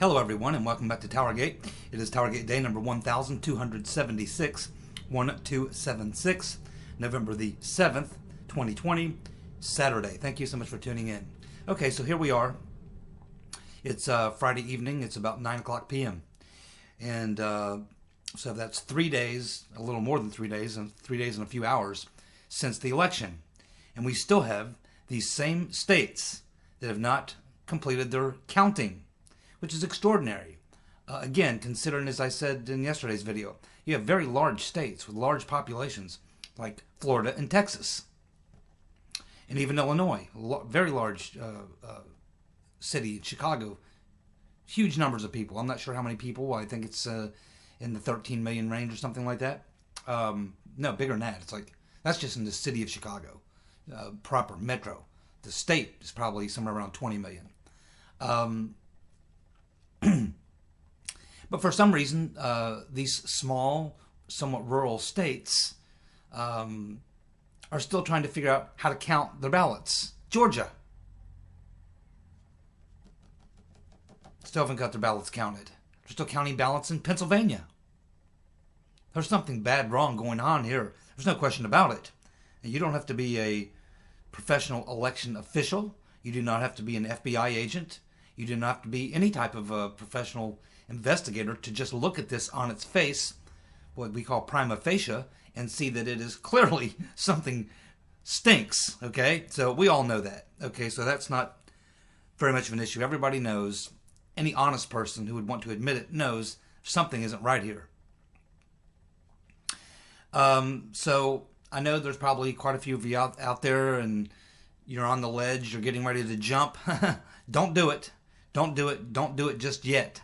Hello everyone and welcome back to TowerGate. It is TowerGate day number 1276, 1276, November the 7th, 2020, Saturday. Thank you so much for tuning in. Okay, so here we are. It's Friday evening. It's about 9 o'clock p.m. And so that's 3 days, a little more than 3 days, and 3 days and a few hours since the election. And we still have these same states that have not completed their counting, which is extraordinary. Again, considering, as I said in yesterday's video, you have very large states with large populations like Florida and Texas, and even Illinois, very large city, Chicago, huge numbers of people. I'm not sure how many people. I think it's in the 13 million range or something like that. No, bigger than that. It's like, that's just in the city of Chicago, proper metro. The state is probably somewhere around 20 million. But for some reason, these small, somewhat rural states are still trying to figure out how to count their ballots. Georgia still haven't got their ballots counted. They're still counting ballots in Pennsylvania. There's something bad wrong going on here. There's no question about it. And you don't have to be a professional election official. You do not have to be an FBI agent. You do not have to be any type of a professional investigator to just look at this on its face, what we call prima facie, and see that it is clearly something stinks, okay? So we all know that, okay? So that's not very much of an issue. Everybody knows, any honest person who would want to admit it knows something isn't right here. So I know there's probably quite a few of you out there and you're on the ledge, you're getting ready to jump. Don't do it. Don't do it. Don't do it just yet.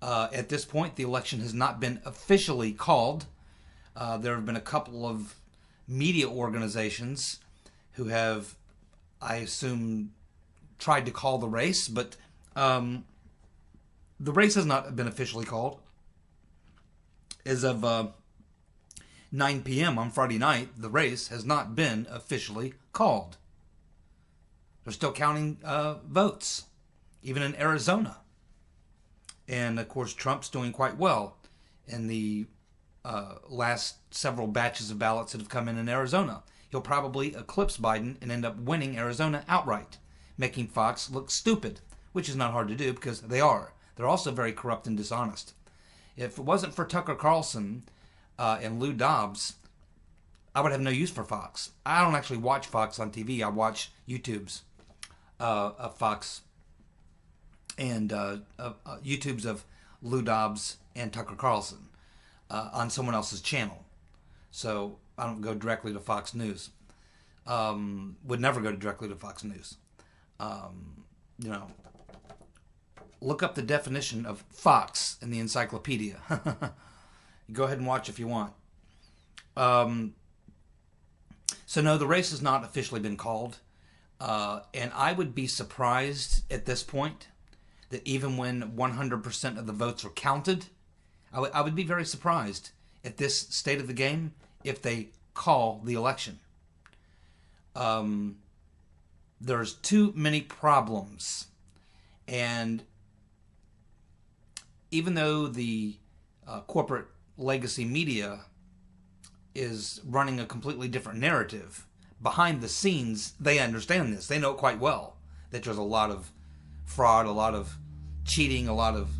At this point, the election has not been officially called. There have been a couple of media organizations who have, I assume, tried to call the race, but the race has not been officially called. As of 9 p.m. on Friday night, the race has not been officially called. They're still counting votes, even in Arizona. And, of course, Trump's doing quite well in the last several batches of ballots that have come in Arizona. He'll probably eclipse Biden and end up winning Arizona outright, making Fox look stupid, which is not hard to do because they are. They're also very corrupt and dishonest. If it wasn't for Tucker Carlson and Lou Dobbs, I would have no use for Fox. I don't actually watch Fox on TV. I watch YouTube's of Fox and YouTubes of Lou Dobbs and Tucker Carlson on someone else's channel. So I don't go directly to Fox News. Would never go directly to Fox News. Look up the definition of Fox in the encyclopedia. Go ahead and watch if you want. So no, the race has not officially been called. And I would be surprised at this point that even when 100% of the votes are counted, I would be very surprised at this state of the game if they call the election. There's too many problems. And even though the corporate legacy media is running a completely different narrative, behind the scenes, they understand this. They know quite well that there's a lot of fraud, a lot of cheating, a lot of,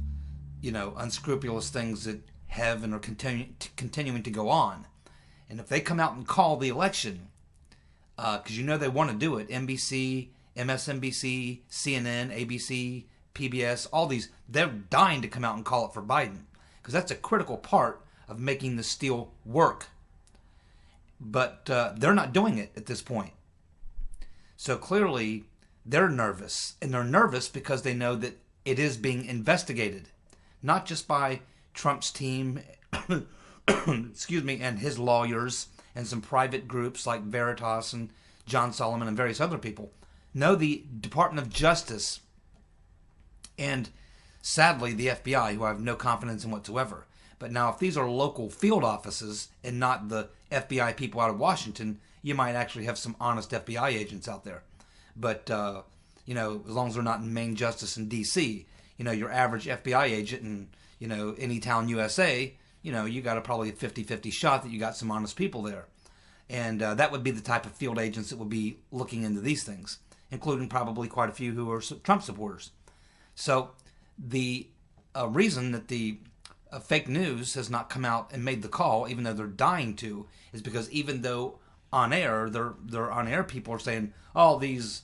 unscrupulous things that have and are continuing to go on. And if they come out and call the election, because they want to do it, NBC, MSNBC, CNN, ABC, PBS, all these, they're dying to come out and call it for Biden, because that's a critical part of making the steal work. But they're not doing it at this point. So clearly, they're nervous. And they're nervous because they know that it is being investigated. Not just by Trump's team, excuse me, and his lawyers, and some private groups like Veritas and John Solomon and various other people. No, the Department of Justice and, sadly, the FBI, who I have no confidence in whatsoever. But now, if these are local field offices and not the FBI people out of Washington, you might actually have some honest FBI agents out there. But, as long as they're not in main justice in D.C., your average FBI agent in, any town USA, you got a probably a 50-50 shot that you got some honest people there. And that would be the type of field agents that would be looking into these things, including probably quite a few who are Trump supporters. So the reason that the fake news has not come out and made the call, even though they're dying to, is because even though on air, their on air people are saying, all this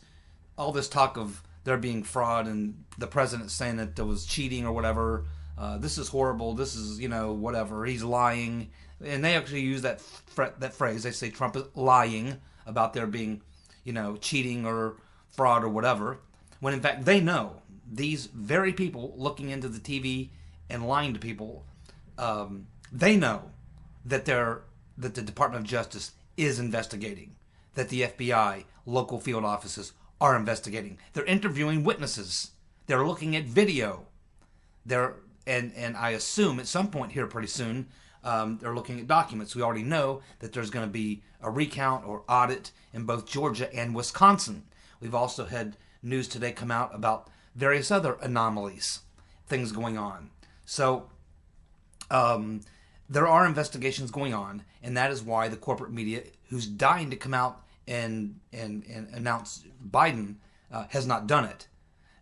talk of there being fraud and the president saying that there was cheating or whatever, this is horrible, this is, whatever, he's lying. And they actually use that phrase. They say Trump is lying about there being, cheating or fraud or whatever. When in fact they know, these very people looking into the TV and lying to people, they know that the Department of Justice is investigating, that the FBI, local field offices are investigating. They're interviewing witnesses. They're looking at video. And I assume at some point here pretty soon, they're looking at documents. We already know that there's going to be a recount or audit in both Georgia and Wisconsin. We've also had news today come out about various other anomalies, things going on. So there are investigations going on, and that is why the corporate media, who's dying to come out and announce Biden, has not done it,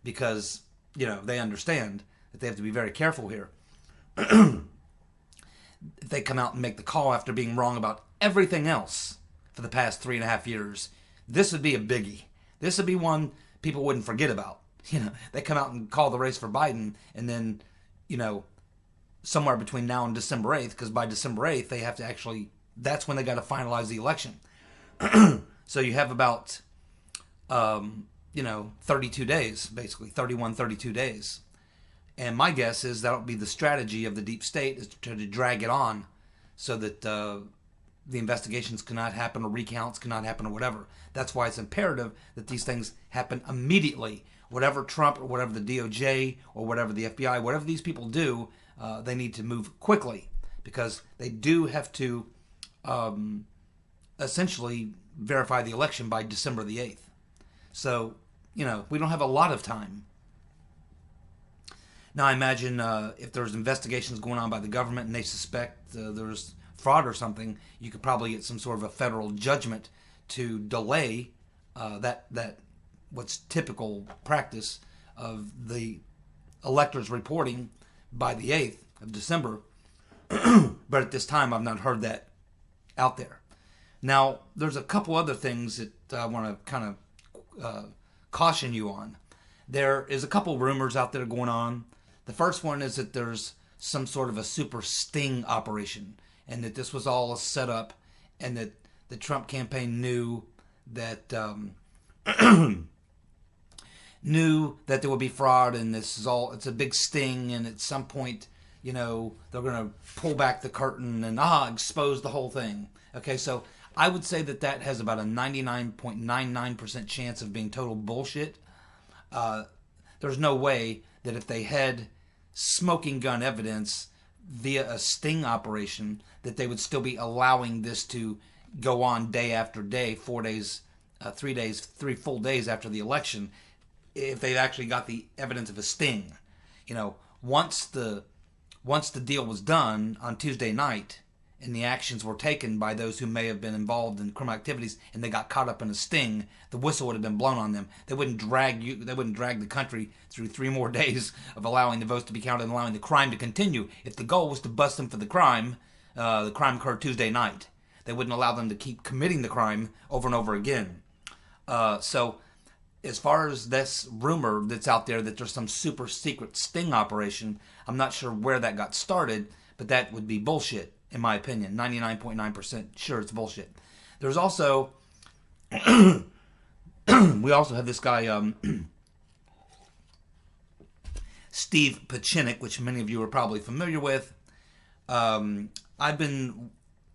because they understand that they have to be very careful here. If they come out and make the call after being wrong about everything else for the past 3.5 years, this would be a biggie. This would be one people wouldn't forget about. They come out and call the race for Biden, and then, somewhere between now and December 8th, because by December 8th, they have to actually, that's when they got to finalize the election. So you have about, 32 days, basically, 32 days. And my guess is that'll be the strategy of the deep state, is to try to drag it on so that the investigations cannot happen, or recounts cannot happen, or whatever. That's why it's imperative that these things happen immediately. Whatever Trump or whatever the DOJ or whatever the FBI, whatever these people do, they need to move quickly, because they do have to essentially verify the election by December the 8th. So, we don't have a lot of time. Now, I imagine if there's investigations going on by the government and they suspect there's fraud or something, you could probably get some sort of a federal judgment to delay that what's typical practice of the electors reporting by the 8th of December. But at this time, I've not heard that out there. Now, there's a couple other things that I want to kind of caution you on. There is a couple rumors out there going on. The first one is that there's some sort of a super sting operation, and that this was all a setup, and that the Trump campaign knew that there would be fraud, and it's a big sting, and at some point, they're going to pull back the curtain and expose the whole thing. Okay, so I would say that has about a 99.99% chance of being total bullshit. There's no way that if they had smoking gun evidence via a sting operation, that they would still be allowing this to go on day after day, 4 days, 3 full days after the election, if they've actually got the evidence of a sting. Once the deal was done on Tuesday night, and the actions were taken by those who may have been involved in criminal activities, and they got caught up in a sting, the whistle would have been blown on them. They wouldn't drag the country through 3 more days of allowing the votes to be counted and allowing the crime to continue. If the goal was to bust them for the crime occurred Tuesday night. They wouldn't allow them to keep committing the crime over and over again. So as far as this rumor that's out there that there's some super secret sting operation, I'm not sure where that got started, but that would be bullshit. In my opinion, 99.9% sure it's bullshit. There's also, we also have this guy, Steve Pieczenik, which many of you are probably familiar with. I've been,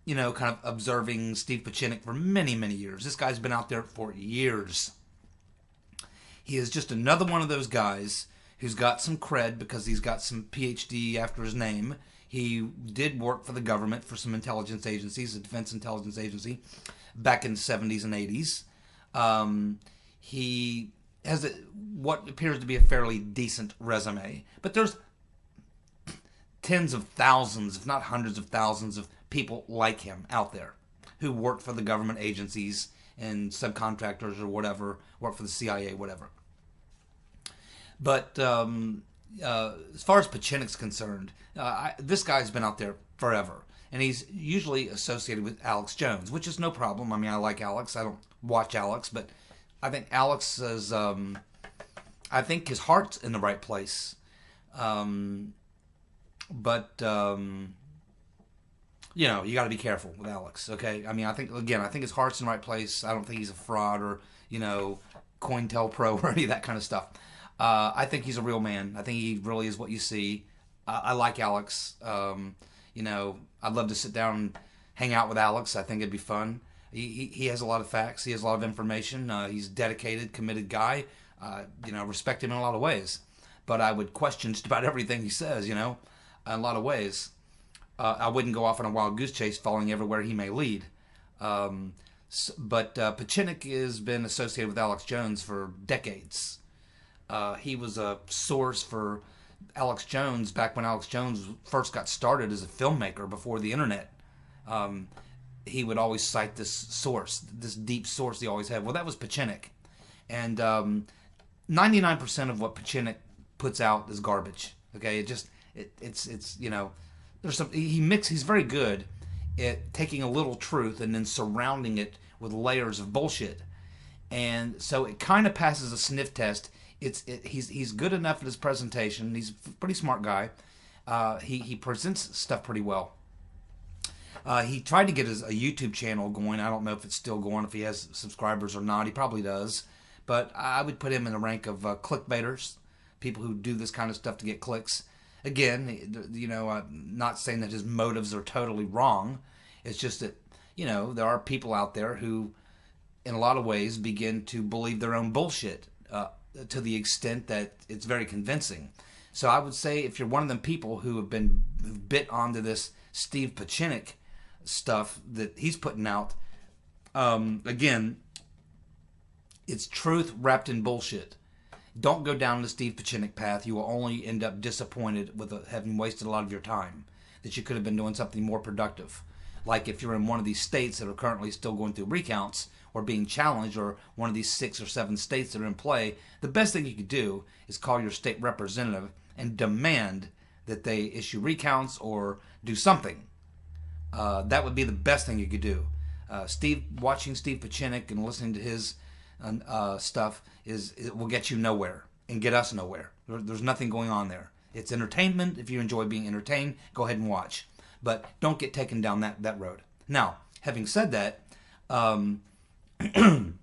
kind of observing Steve Pieczenik for many, many years. This guy's been out there for years. He is just another one of those guys who's got some cred because he's got some PhD after his name. He did work for the government, for some intelligence agencies, a defense intelligence agency, back in the 70s and 80s. He has what appears to be a fairly decent resume. But there's tens of thousands, if not hundreds of thousands, of people like him out there who work for the government agencies and subcontractors or whatever, work for the CIA, whatever. But as far as Pachinik's concerned, this guy's been out there forever. And he's usually associated with Alex Jones, which is no problem. I mean, I like Alex. I don't watch Alex, but I think Alex is, I think his heart's in the right place. But you know, you got to be careful with Alex, okay? I mean, I think his heart's in the right place. I don't think he's a fraud or, you know, COINTELPRO or any of that kind of stuff. I think he's a real man. I think he really is what you see. I like Alex. You know, I'd love to sit down and hang out with Alex. I think it'd be fun. He has a lot of facts. He has a lot of information. He's a dedicated, committed guy. You know, respect him in a lot of ways. But I would question just about everything he says, you know, in a lot of ways. I wouldn't go off on a wild goose chase following everywhere he may lead. But Pachinik has been associated with Alex Jones for decades. He was a source for Alex Jones back when Alex Jones first got started as a filmmaker before the internet. He would always cite this source, this deep source he always had. Well, that was Pachinik. And 99% of what Pachinik puts out is garbage. Okay, it's you know, there's some he's very good at taking a little truth and then surrounding it with layers of bullshit. And so it kind of passes a sniff test. He's good enough at his presentation. He's a pretty smart guy. He presents stuff pretty well. He tried to get a YouTube channel going. I don't know if it's still going, if he has subscribers or not. He probably does. But I would put him in the rank of clickbaiters, people who do this kind of stuff to get clicks. Again, you know, I'm not saying that his motives are totally wrong. It's just that, you know, there are people out there who, in a lot of ways, begin to believe their own bullshit to the extent that it's very convincing. So I would say if you're one of them people who have been bit onto this Steve Pachinik stuff that he's putting out, again, it's truth wrapped in bullshit. Don't go down the Steve Pachinik path. You will only end up disappointed with having wasted a lot of your time, that you could have been doing something more productive. Like if you're in one of these states that are currently still going through recounts or being challenged, or one of these 6 or 7 states that are in play, the best thing you could do is call your state representative and demand that they issue recounts or do something. That would be the best thing you could do. Watching Steve Pachinik and listening to his stuff it will get you nowhere and get us nowhere. There's nothing going on there. It's entertainment. If you enjoy being entertained, go ahead and watch. But don't get taken down that road. Now, having said that, it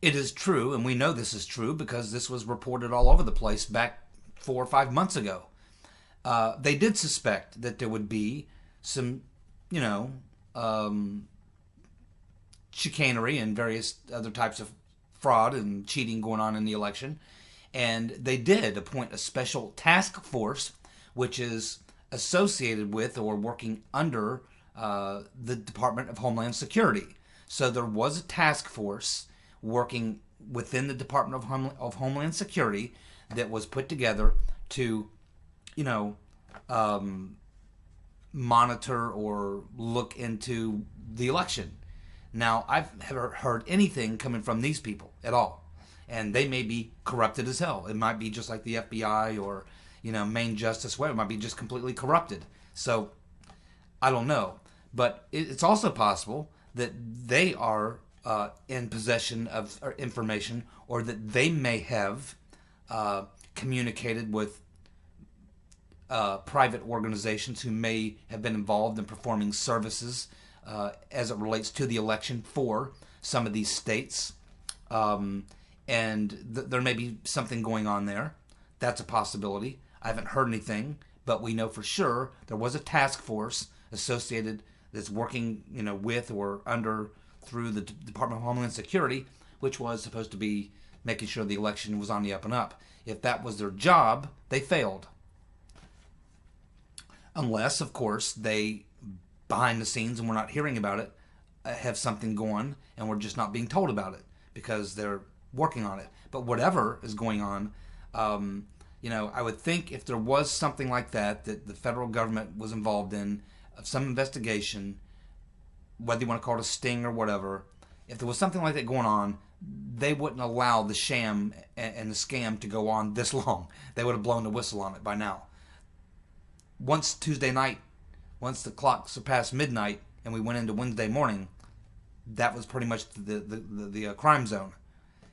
is true, and we know this is true because this was reported all over the place back 4 or 5 months ago. They did suspect that there would be some, you know, chicanery and various other types of fraud and cheating going on in the election. And they did appoint a special task force, which is associated with or working under the Department of Homeland Security. So there was a task force working within the Department of Homeland Security that was put together to, you know, monitor or look into the election. Now, I've never heard anything coming from these people at all. And they may be corrupted as hell. It might be just like the FBI or, you know, Main Justice, whatever. It might be just completely corrupted. So, I don't know. But it's also possible that they are in possession of information, or that they may have communicated with private organizations who may have been involved in performing services as it relates to the election for some of these states. And there may be something going on there. That's a possibility. I haven't heard anything, but we know for sure there was a task force associated that's working, you know, with or under through the Department of Homeland Security, which was supposed to be making sure the election was on the up and up. If that was their job, they failed. Unless, of course, they, behind the scenes, and we're not hearing about it, have something going, and we're just not being told about it because they're working on it. But whatever is going on, I would think if there was something like that the federal government was involved in, of some investigation, whether you want to call it a sting or whatever, if there was something like that going on, they wouldn't allow the sham and the scam to go on this long. They would have blown the whistle on it by now. Once Tuesday night, once the clock surpassed midnight and we went into Wednesday morning, that was pretty much the crime zone.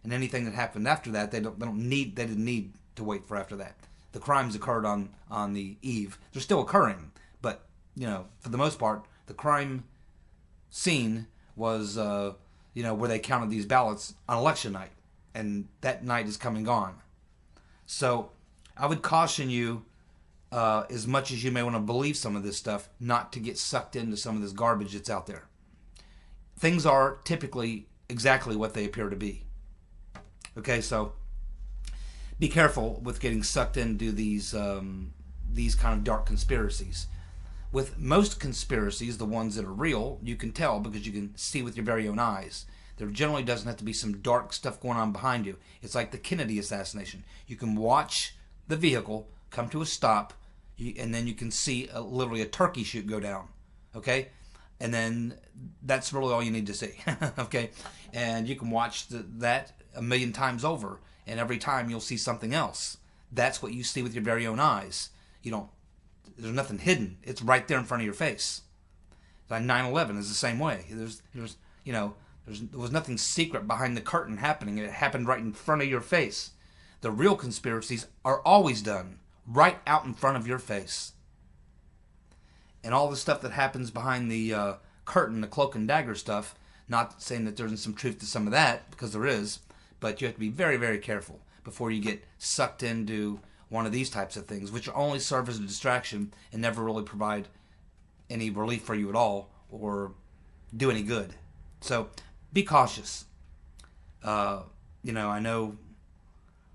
And anything that happened after that, they didn't need to wait for after that. The crimes occurred on the eve. They're still occurring, but for the most part, the crime scene was where they counted these ballots on election night, and that night is come and gone. So I would caution you, as much as you may want to believe some of this stuff, not to get sucked into some of this garbage that's out there. Things are typically exactly what they appear to be. Okay, so be careful with getting sucked into these kind of dark conspiracies. With most conspiracies, the ones that are real, you can tell because you can see with your very own eyes. There generally doesn't have to be some dark stuff going on behind you. It's like the Kennedy assassination. You can watch the vehicle come to a stop, and then you can see literally a turkey shoot go down. Okay? And then that's really all you need to see. Okay? And you can watch that a million times over, and every time you'll see something else. That's what you see with your very own eyes. There's nothing hidden. It's right there in front of your face. Like 9/11 is the same way. There was nothing secret behind the curtain happening. It happened right in front of your face. The real conspiracies are always done right out in front of your face. And all the stuff that happens behind the curtain, the cloak and dagger stuff, not saying that there isn't some truth to some of that, because there is, but you have to be very, very careful before you get sucked into one of these types of things, which only serve as a distraction and never really provide any relief for you at all or do any good. So be cautious. I know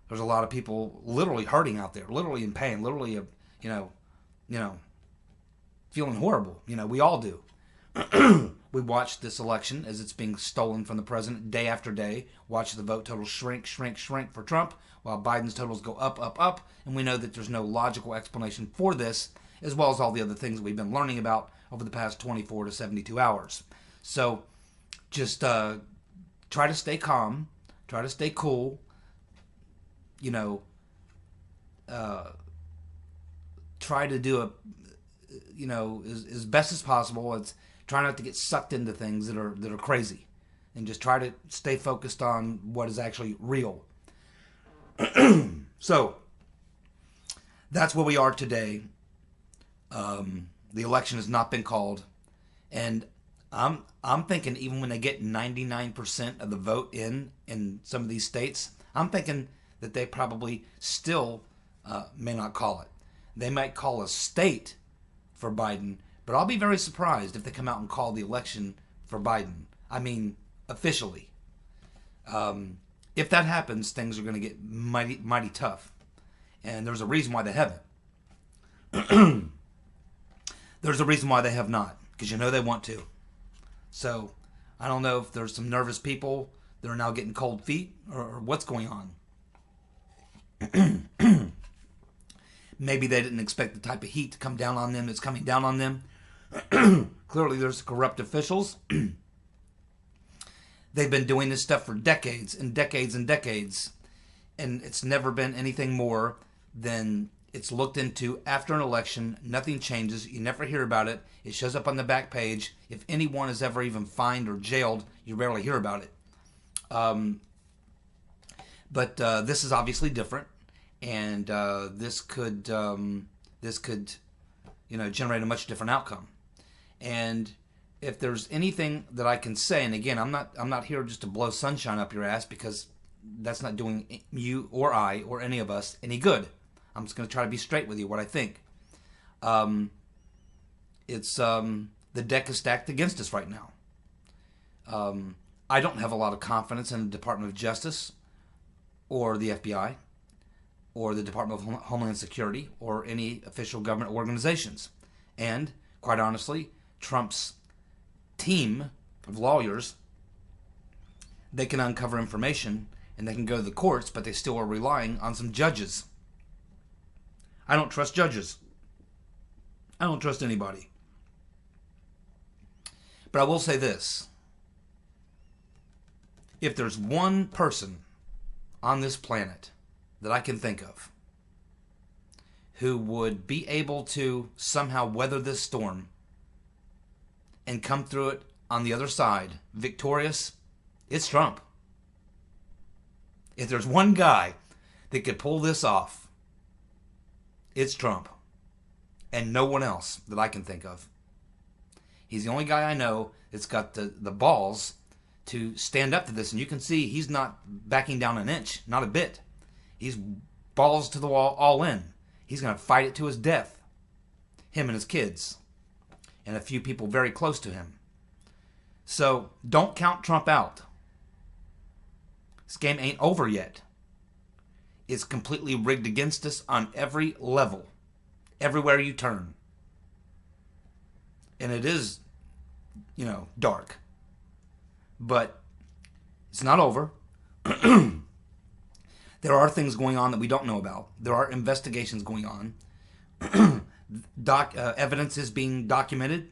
there's a lot of people literally hurting out there, literally in pain, literally, feeling horrible. We all do. We watched this election as it's being stolen from the president day after day. Watch the vote totals shrink for Trump, while Biden's totals go up, up, up. And we know that there's no logical explanation for this, as well as all the other things that we've been learning about over the past 24 to 72 hours. So just try to stay calm, try to stay cool, try to do as best as possible. It's try not to get sucked into things that are crazy, and just try to stay focused on what is actually real. So that's where we are today. The election has not been called, and I'm thinking even when they get 99% of the vote in some of these states, I'm thinking that they probably still may not call it. They might call a state for Biden, but I'll be very surprised if they come out and call the election for Biden. I mean, officially. If that happens, things are going to get mighty, mighty tough. And there's a reason why they haven't. There's a reason why they have not, because they want to. So I don't know if there's some nervous people that are now getting cold feet or what's going on. Maybe they didn't expect the type of heat to come down on them that's coming down on them. Clearly there's corrupt officials. They've been doing this stuff for decades and decades and decades, and it's never been anything more than it's looked into after an election. Nothing changes. You never hear about it. It shows up on the back page. If anyone is ever even fined or jailed, you rarely hear about it. But this is obviously different, and this could generate a much different outcome. And if there's anything that I can say, and again, I'm not here just to blow sunshine up your ass, because that's not doing you or I or any of us any good. I'm just going to try to be straight with you what I think. The deck is stacked against us right now. I don't have a lot of confidence in the Department of Justice or the FBI or the Department of Homeland Security or any official government organizations. And, quite honestly, Trump's team of lawyers, they can uncover information and they can go to the courts, but they still are relying on some judges. I don't trust judges. I don't trust anybody. But I will say this. If there's one person on this planet that I can think of who would be able to somehow weather this storm and come through it on the other side victorious, it's Trump. If there's one guy that could pull this off, it's Trump. And no one else that I can think of. He's the only guy I know that's got the balls to stand up to this. And you can see he's not backing down an inch, not a bit. He's balls to the wall, all in. He's going to fight it to his death. Him and his kids. And a few people very close to him. So don't count Trump out. This game ain't over yet. It's completely rigged against us on every level. Everywhere you turn. And it is, dark. But it's not over. There are things going on that we don't know about. There are investigations going on. Evidence is being documented.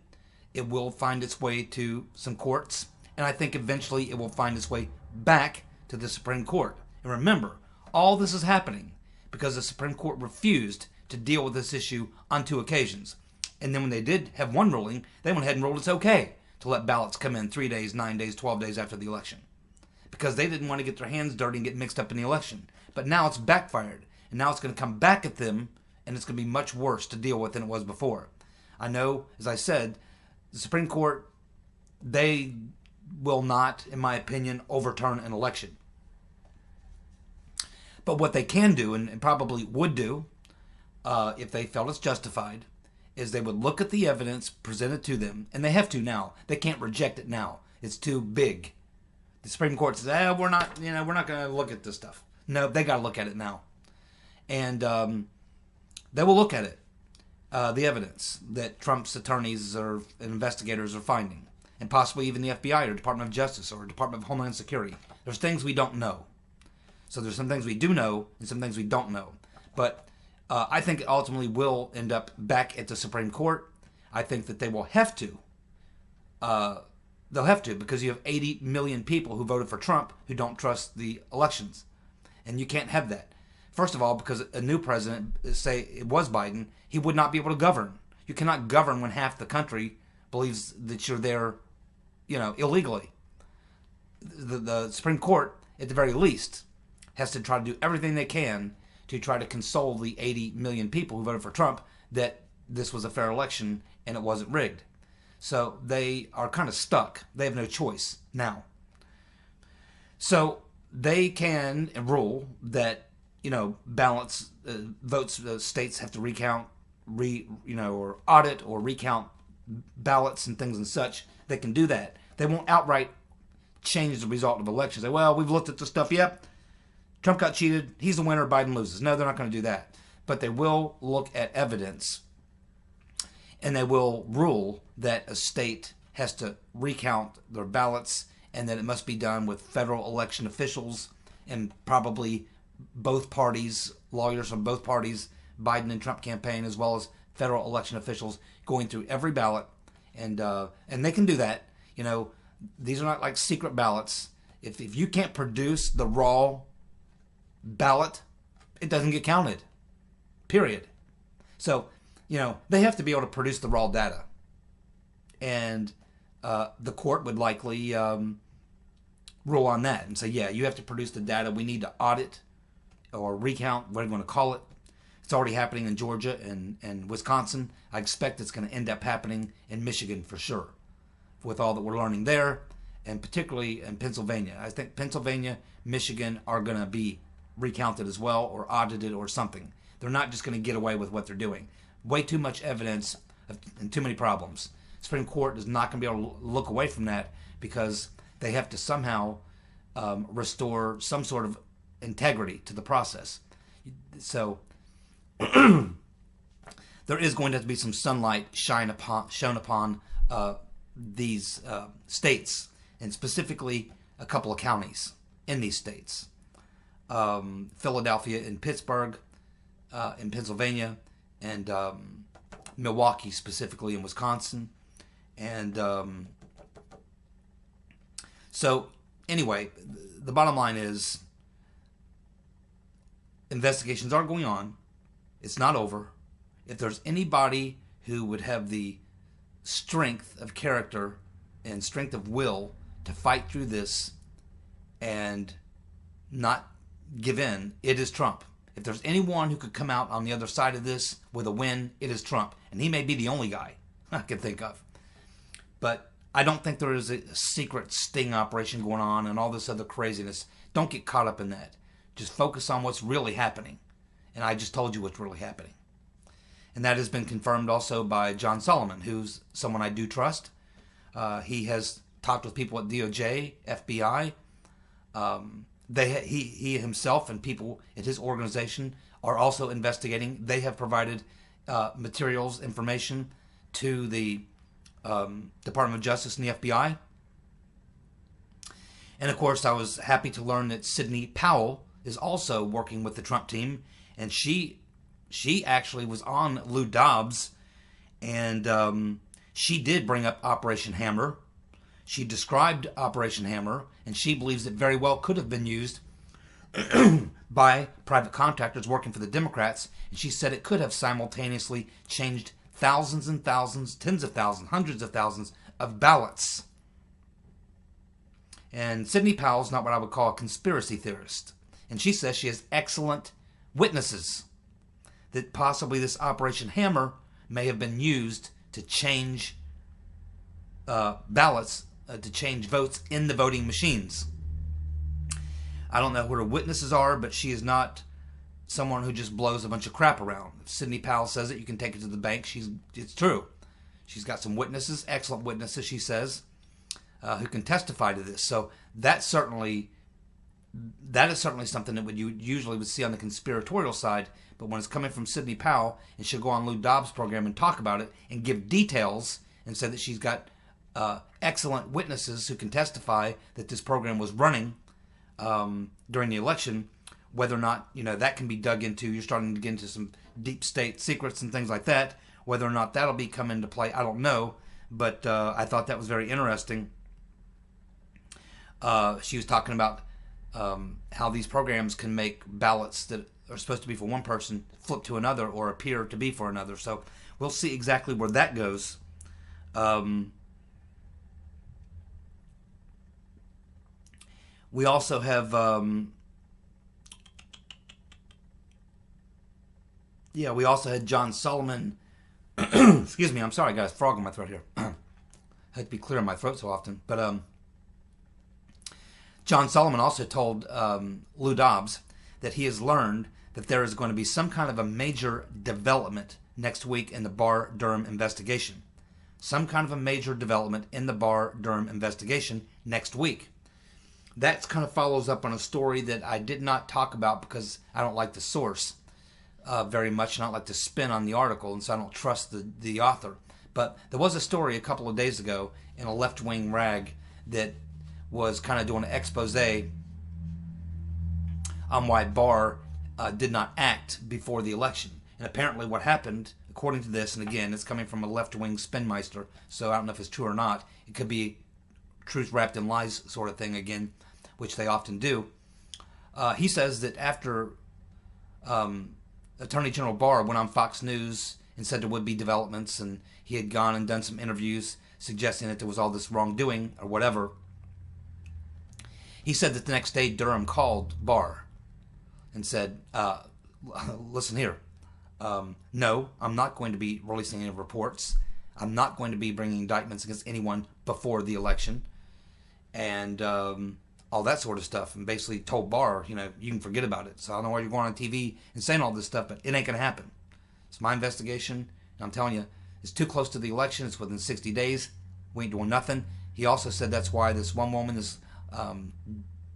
It will find its way to some courts. And I think eventually it will find its way back to the Supreme Court. And remember, all this is happening because the Supreme Court refused to deal with this issue on 2 occasions. And then when they did have one ruling, they went ahead and ruled it's okay to let ballots come in 3 days, 9 days, 12 days after the election. Because they didn't want to get their hands dirty and get mixed up in the election. But now it's backfired. And now it's going to come back at them, and it's going to be much worse to deal with than it was before. I know, as I said, the Supreme Court, they will not, in my opinion, overturn an election. But what they can do, and probably would do, if they felt it's justified, is they would look at the evidence presented to them, and they have to now. They can't reject it now. It's too big. The Supreme Court says, we're not going to look at this stuff. No, they got to look at it now. And they will look at it, the evidence that Trump's attorneys or investigators are finding, and possibly even the FBI or Department of Justice or Department of Homeland Security. There's things we don't know. So there's some things we do know and some things we don't know. But I think it ultimately will end up back at the Supreme Court. I think that they will have to. They'll have to, because you have 80 million people who voted for Trump who don't trust the elections. And you can't have that. First of all, because a new president, say it was Biden, he would not be able to govern. You cannot govern when half the country believes that you're there, illegally. The Supreme Court, at the very least, has to try to do everything they can to try to console the 80 million people who voted for Trump that this was a fair election and it wasn't rigged. So they are kind of stuck. They have no choice now. So they can rule that, balance votes, states have to recount, or audit or recount ballots and things and such. They can do that. They won't outright change the result of elections. Say, well, we've looked at the stuff. Yep, Trump got cheated. He's the winner. Biden loses. No, they're not going to do that. But they will look at evidence, and they will rule that a state has to recount their ballots, and that it must be done with federal election officials and probably both parties, lawyers from both parties, Biden and Trump campaign, as well as federal election officials going through every ballot, and they can do that. These are not like secret ballots. If you can't produce the raw ballot, it doesn't get counted. Period. So, they have to be able to produce the raw data. And the court would likely rule on that and say, yeah, you have to produce the data. We need to audit or recount, whatever you want to call it. It's already happening in Georgia and Wisconsin. I expect it's going to end up happening in Michigan for sure, with all that we're learning there, and particularly in Pennsylvania. I think Pennsylvania, Michigan are going to be recounted as well, or audited or something. They're not just going to get away with what they're doing. Way too much evidence and too many problems. Supreme Court is not going to be able to look away from that, because they have to somehow restore some sort of integrity to the process. So there is going to have to be some sunlight shown upon these states, and specifically a couple of counties in these states. Philadelphia and Pittsburgh in Pennsylvania, and Milwaukee specifically in Wisconsin. And so anyway, the bottom line is investigations are going on. It's not over. If there's anybody who would have the strength of character and strength of will to fight through this and not give in, it is Trump. If there's anyone who could come out on the other side of this with a win, it is Trump. And he may be the only guy I can think of. But I don't think there is a secret sting operation going on and all this other craziness. Don't get caught up in that. Just focus on what's really happening. And I just told you what's really happening. And that has been confirmed also by John Solomon, who's someone I do trust. He has talked with people at DOJ, FBI. He himself and people at his organization are also investigating. They have provided materials, information to the Department of Justice and the FBI. And of course, I was happy to learn that Sidney Powell is also working with the Trump team, and she actually was on Lou Dobbs, and she did bring up Operation Hammer. She described Operation Hammer, and she believes it very well could have been used by private contractors working for the Democrats, and she said it could have simultaneously changed thousands and thousands, tens of thousands, hundreds of thousands of ballots. And Sidney Powell's not what I would call a conspiracy theorist, and she says she has excellent witnesses that possibly this Operation Hammer may have been used to change ballots, to change votes in the voting machines. I don't know who her witnesses are, but she is not someone who just blows a bunch of crap around. If Sidney Powell says it, you can take it to the bank. It's true. She's got some witnesses, excellent witnesses, she says, who can testify to this. So that is certainly something that you usually would see on the conspiratorial side. But when it's coming from Sidney Powell, and she'll go on Lou Dobbs' program and talk about it and give details and say that she's got excellent witnesses who can testify that this program was running during the election, whether or not that can be dug into. You're starting to get into some deep state secrets and things like that. Whether or not that'll be come into play, I don't know. But I thought that was very interesting. She was talking about how these programs can make ballots that are supposed to be for one person flip to another or appear to be for another. So we'll see exactly where that goes. We also have, we also had John Solomon. Excuse me, I'm sorry, guys, frog in my throat here. I had to be clear in my throat so often. But John Solomon also told Lou Dobbs that he has learned that there is going to be some kind of a major development next week in the Barr Durham investigation. Some kind of a major development in the Barr Durham investigation next week. That kind of follows up on a story that I did not talk about because I don't like the source very much, and I don't like to spin on the article, and so I don't trust the author. But there was a story a couple of days ago in a left-wing rag that was kind of doing an expose on why Barr did not act before the election. And apparently what happened, according to this, and again, it's coming from a left-wing spinmeister, so I don't know if it's true or not. It could be truth wrapped in lies sort of thing again, which they often do. He says that after Attorney General Barr went on Fox News and said there would be developments, and he had gone and done some interviews suggesting that there was all this wrongdoing or whatever, he said that the next day Durham called Barr and said, listen here, no, I'm not going to be releasing any reports. I'm not going to be bringing indictments against anyone before the election, and all that sort of stuff, and basically told Barr, you can forget about it. So I don't know why you're going on TV and saying all this stuff, but it ain't going to happen. It's my investigation, and I'm telling you, it's too close to the election. It's within 60 days. We ain't doing nothing. He also said that's why this one woman, this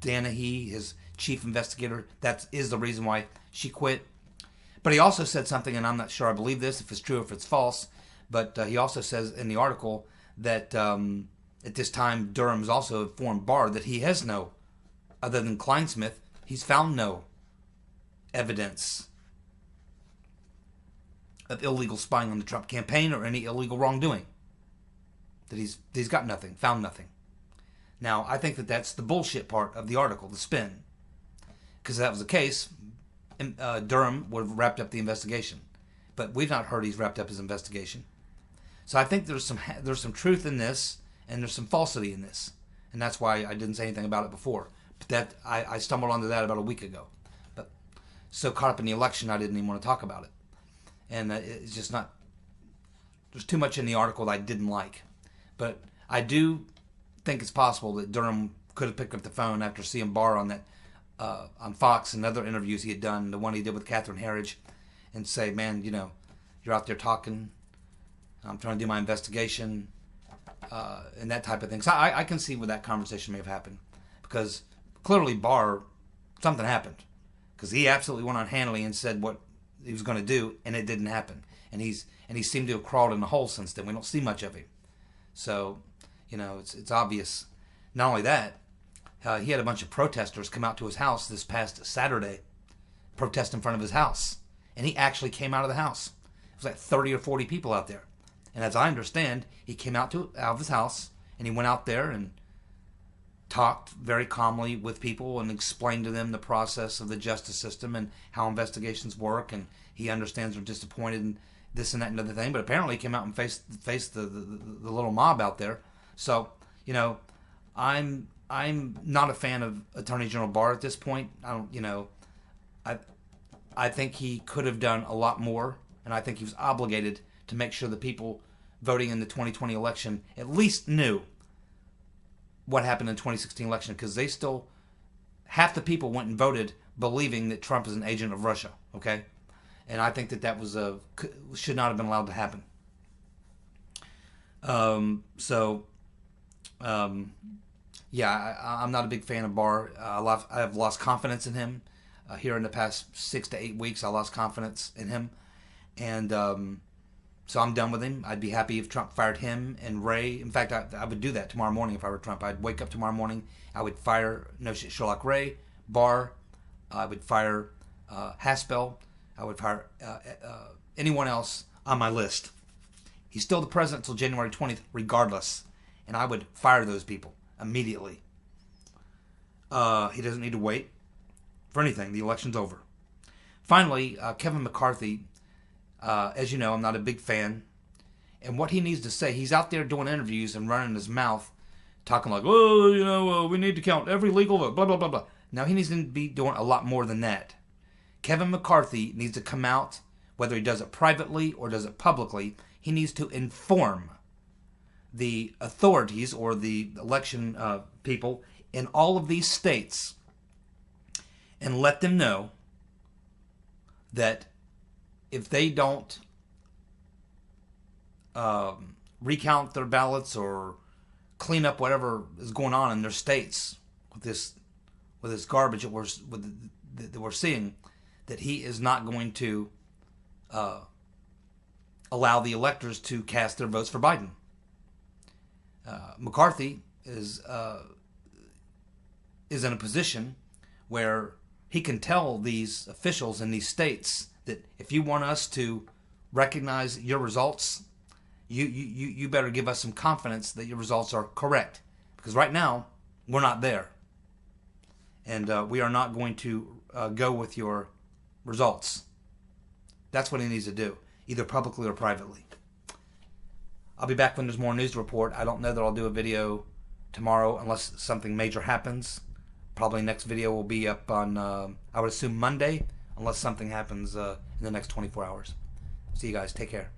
Danahy, his chief investigator, that is the reason why she quit. But he also said something, and I'm not sure I believe this, if it's true or if it's false, but he also says in the article that at this time Durham's also informed Barr that he has no, other than Kleinsmith, He's found no evidence of illegal spying on the Trump campaign or any illegal wrongdoing. That he's got nothing, found nothing. Now, I think that that's the bullshit part of the article, the spin. Because if that was the case, Durham would have wrapped up the investigation. But we've not heard he's wrapped up his investigation. So I think there's some truth in this, and there's some falsity in this. And that's why I didn't say anything about it before. But that I stumbled onto that about a week ago. But so caught up in the election, I didn't even want to talk about it. And it's just not... There's too much in the article that I didn't like. But I do think it's possible that Durham could have picked up the phone after seeing Barr on that on Fox and other interviews he had done, the one he did with Catherine Herridge, and say, man, you know, you're out there talking, I'm trying to do my investigation, and that type of thing. So I can see where that conversation may have happened, because clearly Barr, something happened, because he absolutely went on Hannity and said what he was going to do, and it didn't happen, and he seemed to have crawled in the hole since then. We don't see much of him, so you know it's obvious. Not only that, he had a bunch of protesters come out to his house this past Saturday, protest in front of his house, and he actually came out of the house. It was like 30 or 40 people out there. And as I understand, he came out of his house, and he went out there and talked very calmly with people and explained to them the process of the justice system and how investigations work, and he understands they're disappointed and this and that and other thing. But apparently he came out and faced the little mob out there. So, you know, I'm not a fan of Attorney General Barr at this point. I think he could have done a lot more, and I think he was obligated to make sure the people voting in the 2020 election at least knew what happened in the 2016 election, because they still, half the people went and voted believing that Trump is an agent of Russia, okay? And I think that was should not have been allowed to happen. Yeah, I'm not a big fan of Barr. I have lost confidence in him. Here in the past 6 to 8 weeks, I lost confidence in him. And so I'm done with him. I'd be happy if Trump fired him and Wray. In fact, I would do that tomorrow morning if I were Trump. I'd wake up tomorrow morning. I would fire Sherlock Wray, Barr. I would fire Haspel. I would fire anyone else on my list. He's still the president until January 20th, regardless. And I would fire those people immediately. He doesn't need to wait for anything. The election's over. Finally, Kevin McCarthy, as you know, I'm not a big fan. And what he needs to say, he's out there doing interviews and running his mouth, talking like, oh, you know, we need to count every legal vote, blah, blah, blah, blah. Now, he needs to be doing a lot more than that. Kevin McCarthy needs to come out, whether he does it privately or does it publicly, he needs to inform the authorities or the election people in all of these states and let them know that if they don't recount their ballots or clean up whatever is going on in their states with this garbage that we're seeing, that he is not going to allow the electors to cast their votes for Biden. McCarthy is in a position where he can tell these officials in these states that if you want us to recognize your results, you better give us some confidence that your results are correct. Because right now, we're not there. And we are not going to go with your results. That's what he needs to do, either publicly or privately. I'll be back when there's more news to report. I don't know that I'll do a video tomorrow unless something major happens. Probably next video will be up on, I would assume Monday, unless something happens in the next 24 hours. See you guys. Take care.